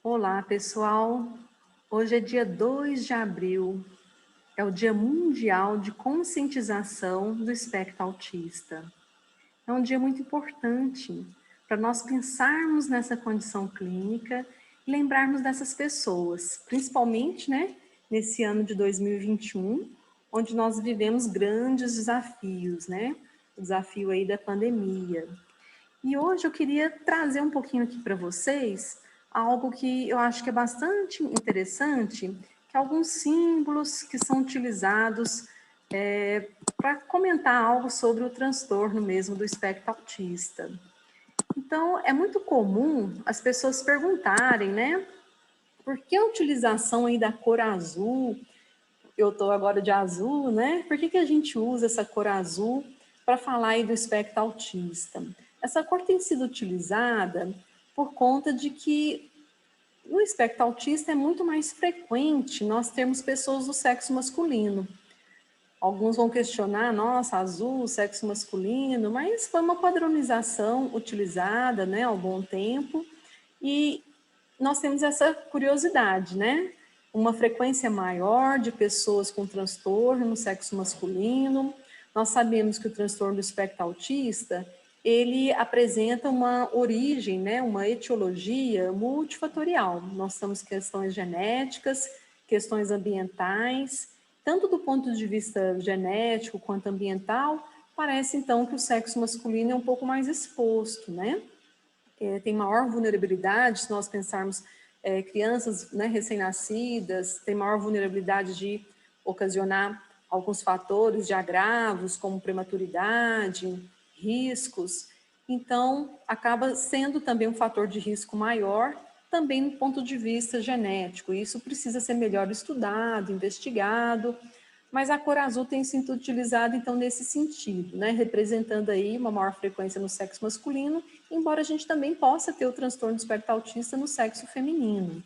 Olá, pessoal. Hoje é dia 2 de abril, é o Dia Mundial de Conscientização do Espectro Autista. É um dia muito importante para nós pensarmos nessa condição clínica e lembrarmos dessas pessoas, principalmente, nesse ano de 2021, onde nós vivemos grandes desafios, O desafio aí da pandemia. E hoje eu queria trazer um pouquinho aqui para vocês algo que eu acho que é bastante interessante, que é alguns símbolos que são utilizados para comentar algo sobre o transtorno mesmo do espectro autista. Então, é muito comum as pessoas perguntarem, por que a utilização aí da cor azul? Eu estou agora de azul, Por que a gente usa essa cor azul para falar aí do espectro autista? Essa cor tem sido utilizada por conta de que no espectro autista é muito mais frequente nós termos pessoas do sexo masculino. Alguns vão questionar, nossa, azul, sexo masculino, mas foi uma padronização utilizada, há algum tempo, e nós temos essa curiosidade, Uma frequência maior de pessoas com transtorno no sexo masculino. Nós sabemos que o transtorno do espectro autista, ele apresenta uma origem, uma etiologia multifatorial. Nós temos questões genéticas, questões ambientais, tanto do ponto de vista genético quanto ambiental, parece então que o sexo masculino é um pouco mais exposto, tem maior vulnerabilidade, se nós pensarmos crianças recém-nascidas, tem maior vulnerabilidade de ocasionar alguns fatores de agravos, como prematuridade, riscos. Então, acaba sendo também um fator de risco maior, também do ponto de vista genético. Isso precisa ser melhor estudado, investigado, mas a cor azul tem sido utilizada, então, nesse sentido, representando aí uma maior frequência no sexo masculino, embora a gente também possa ter o transtorno do espectro autista no sexo feminino.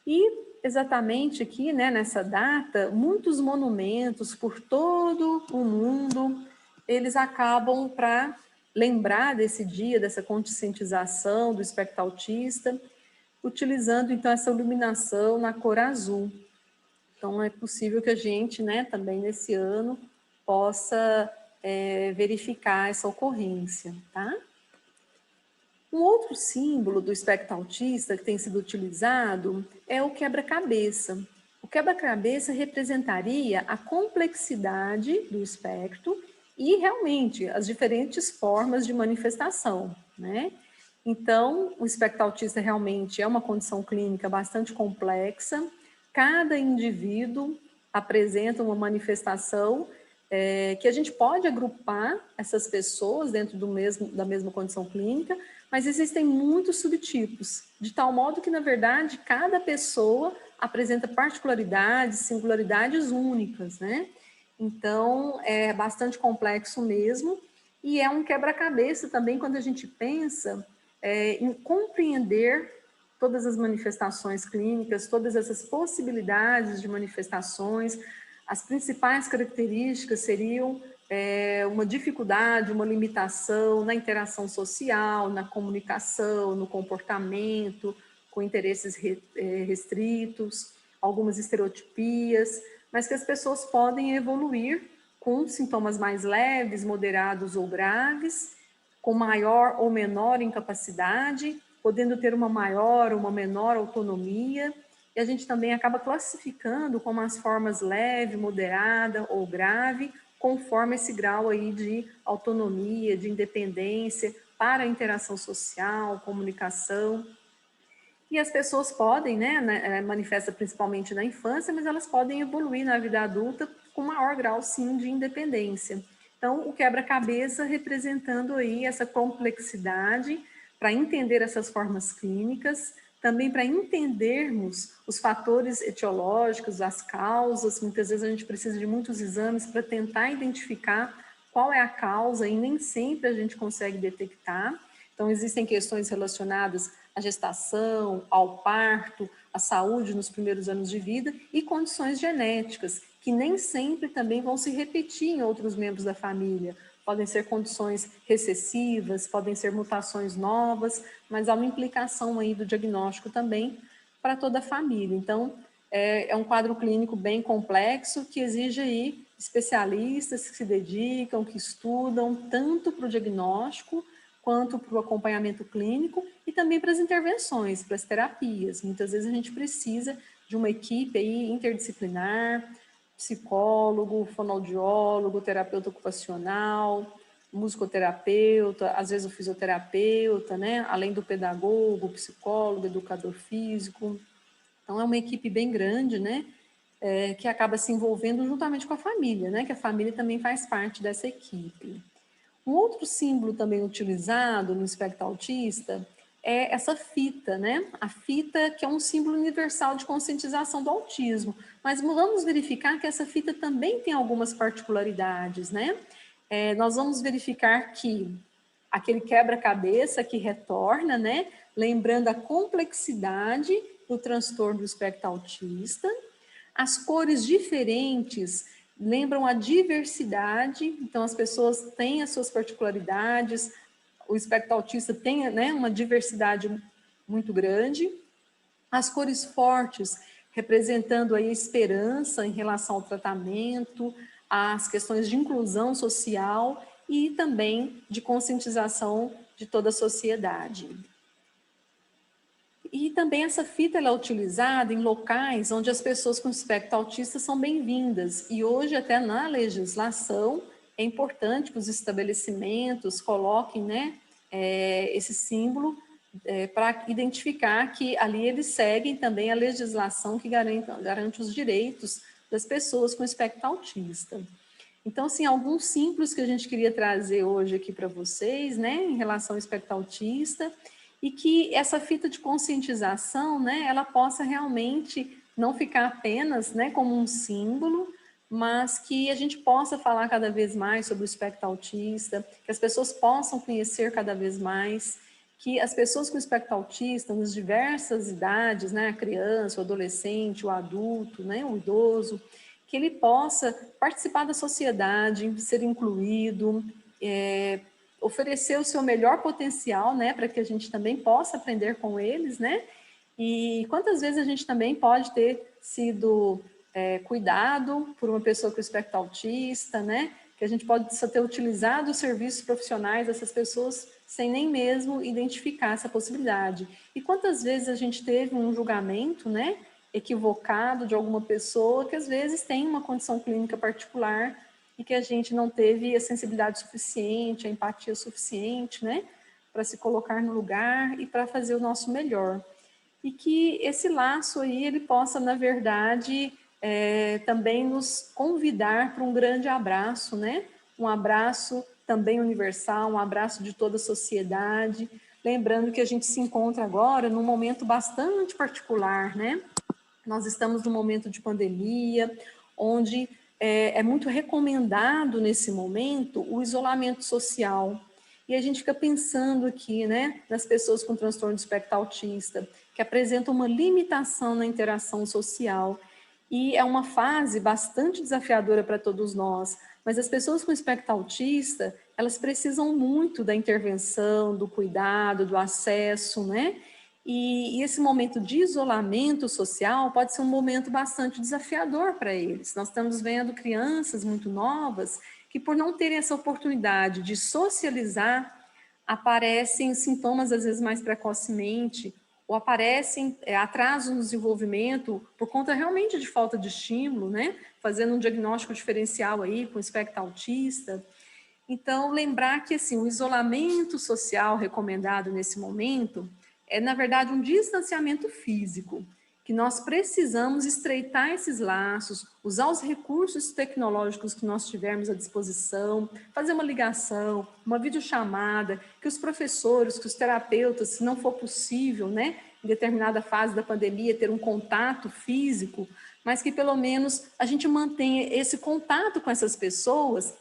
E, exatamente aqui, nessa data, muitos monumentos por todo o mundo, eles acabam para lembrar desse dia, dessa conscientização do espectro autista, utilizando, então, essa iluminação na cor azul. Então, é possível que a gente, também nesse ano, possa verificar essa ocorrência, tá? Um outro símbolo do espectro autista que tem sido utilizado é o quebra-cabeça. O quebra-cabeça representaria a complexidade do espectro e, realmente, as diferentes formas de manifestação, Então, o espectro autista realmente é uma condição clínica bastante complexa. Cada indivíduo apresenta uma manifestação que a gente pode agrupar essas pessoas dentro da mesma condição clínica, mas existem muitos subtipos, de tal modo que, na verdade, cada pessoa apresenta particularidades, singularidades únicas, Então, é bastante complexo mesmo, e é um quebra-cabeça também quando a gente pensa em compreender todas as manifestações clínicas, todas essas possibilidades de manifestações. As principais características seriam uma dificuldade, uma limitação na interação social, na comunicação, no comportamento, com interesses restritos, algumas estereotipias, mas que as pessoas podem evoluir com sintomas mais leves, moderados ou graves, com maior ou menor incapacidade, podendo ter uma maior ou uma menor autonomia, e a gente também acaba classificando como as formas leve, moderada ou grave, conforme esse grau aí de autonomia, de independência para a interação social, comunicação. E as pessoas podem, manifesta principalmente na infância, mas elas podem evoluir na vida adulta com maior grau, sim, de independência. Então, o quebra-cabeça representando aí essa complexidade para entender essas formas clínicas, também para entendermos os fatores etiológicos, as causas. Muitas vezes a gente precisa de muitos exames para tentar identificar qual é a causa e nem sempre a gente consegue detectar. Então, existem questões relacionadas à gestação, ao parto, à saúde nos primeiros anos de vida e condições genéticas, que nem sempre também vão se repetir em outros membros da família. podem ser condições recessivas, podem ser mutações novas, mas há uma implicação aí do diagnóstico também para toda a família. Então, é um quadro clínico bem complexo que exige aí especialistas que se dedicam, que estudam tanto para o diagnóstico quanto para o acompanhamento clínico e também para as intervenções, para as terapias. Muitas vezes a gente precisa de uma equipe aí interdisciplinar, psicólogo, fonoaudiólogo, terapeuta ocupacional, musicoterapeuta, às vezes o fisioterapeuta, né? Além do pedagogo, psicólogo, educador físico. Então, é uma equipe bem grande, né? Que acaba se envolvendo juntamente com a família, né? Que a família também faz parte dessa equipe. Um outro símbolo também utilizado no espectro autista é essa fita, né? A fita que é um símbolo universal de conscientização do autismo. Mas vamos verificar que essa fita também tem algumas particularidades, né? Nós vamos verificar que aquele quebra-cabeça que retorna, né? Lembrando a complexidade do transtorno do espectro autista, as cores diferentes lembram a diversidade, então as pessoas têm as suas particularidades, o espectro autista tem, né, uma diversidade muito grande, as cores fortes representando aí a esperança em relação ao tratamento, as questões de inclusão social e também de conscientização de toda a sociedade. E também essa fita ela é utilizada em locais onde as pessoas com espectro autista são bem-vindas. E hoje, até na legislação, é importante que os estabelecimentos coloquem, né, esse símbolo para identificar que ali eles seguem também a legislação que garante os direitos das pessoas com espectro autista. Então, assim, alguns símbolos que a gente queria trazer hoje aqui para vocês, né, em relação ao espectro autista, e que essa fita de conscientização, né, ela possa realmente não ficar apenas, né, como um símbolo, mas que a gente possa falar cada vez mais sobre o espectro autista, que as pessoas possam conhecer cada vez mais, que as pessoas com espectro autista, nas diversas idades, né, a criança, o adolescente, o adulto, né, o idoso, que ele possa participar da sociedade, ser incluído, oferecer o seu melhor potencial, né, para que a gente também possa aprender com eles, né? E quantas vezes a gente também pode ter sido cuidado por uma pessoa com espectro autista, né? Que a gente pode só ter utilizado os serviços profissionais dessas pessoas sem nem mesmo identificar essa possibilidade. E quantas vezes a gente teve um julgamento, né, equivocado de alguma pessoa que às vezes tem uma condição clínica particular e que a gente não teve a sensibilidade suficiente, a empatia suficiente, né, para se colocar no lugar e para fazer o nosso melhor. E que esse laço aí, ele possa, na verdade, também nos convidar para um grande abraço, né, um abraço também universal, um abraço de toda a sociedade, lembrando que a gente se encontra agora num momento bastante particular, né, nós estamos num momento de pandemia, onde é muito recomendado nesse momento o isolamento social. E a gente fica pensando aqui, né, nas pessoas com transtorno de espectro autista, que apresentam uma limitação na interação social. E é uma fase bastante desafiadora para todos nós. Mas as pessoas com espectro autista, elas precisam muito da intervenção, do cuidado, do acesso, né? E esse momento de isolamento social pode ser um momento bastante desafiador para eles. Nós estamos vendo crianças muito novas que, por não terem essa oportunidade de socializar, aparecem sintomas às vezes mais precocemente, ou aparecem atrasos no desenvolvimento por conta realmente de falta de estímulo, né? Fazendo um diagnóstico diferencial aí com espectro autista. Então, lembrar que assim, o isolamento social recomendado nesse momento é, na verdade, um distanciamento físico, que nós precisamos estreitar esses laços, usar os recursos tecnológicos que nós tivermos à disposição, fazer uma ligação, uma videochamada, que os professores, que os terapeutas, se não for possível, né, em determinada fase da pandemia, ter um contato físico, mas que pelo menos a gente mantenha esse contato com essas pessoas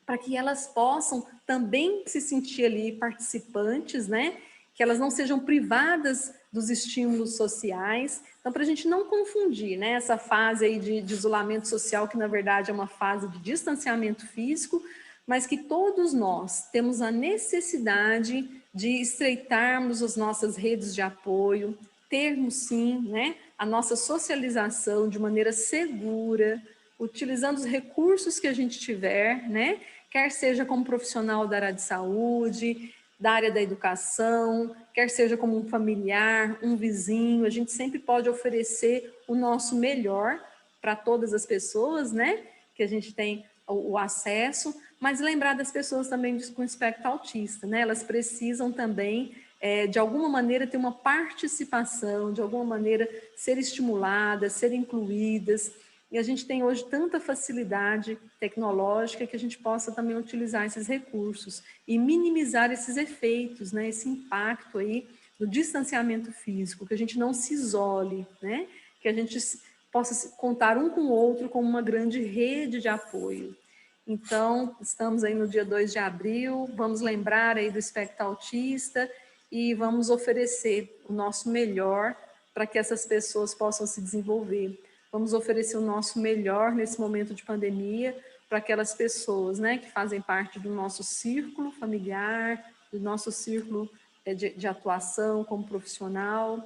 para que elas possam também se sentir ali participantes, né? Que elas não sejam privadas dos estímulos sociais. Então, para a gente não confundir, né, essa fase aí de isolamento social, que na verdade é uma fase de distanciamento físico, mas que todos nós temos a necessidade de estreitarmos as nossas redes de apoio, termos sim, né, a nossa socialização de maneira segura, utilizando os recursos que a gente tiver, né, quer seja como profissional da área de saúde, da área da educação, quer seja como um familiar, um vizinho, a gente sempre pode oferecer o nosso melhor para todas as pessoas, né, que a gente tem o acesso, mas lembrar das pessoas também com espectro autista, né? Elas precisam também, de alguma maneira, ter uma participação, de alguma maneira ser estimuladas, ser incluídas. E a gente tem hoje tanta facilidade tecnológica que a gente possa também utilizar esses recursos e minimizar esses efeitos, né? Esse impacto aí do distanciamento físico, que a gente não se isole, né? Que a gente possa contar um com o outro como uma grande rede de apoio. Então, estamos aí no dia 2 de abril, vamos lembrar aí do espectro autista e vamos oferecer o nosso melhor para que essas pessoas possam se desenvolver. Vamos oferecer o nosso melhor nesse momento de pandemia para aquelas pessoas, né, que fazem parte do nosso círculo familiar, do nosso círculo de atuação como profissional,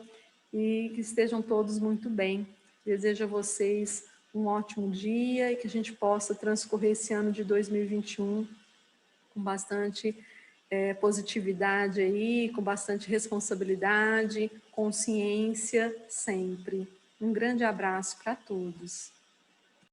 e que estejam todos muito bem. Desejo a vocês um ótimo dia e que a gente possa transcorrer esse ano de 2021 com bastante positividade aí, com bastante responsabilidade, consciência sempre. Um grande abraço para todos.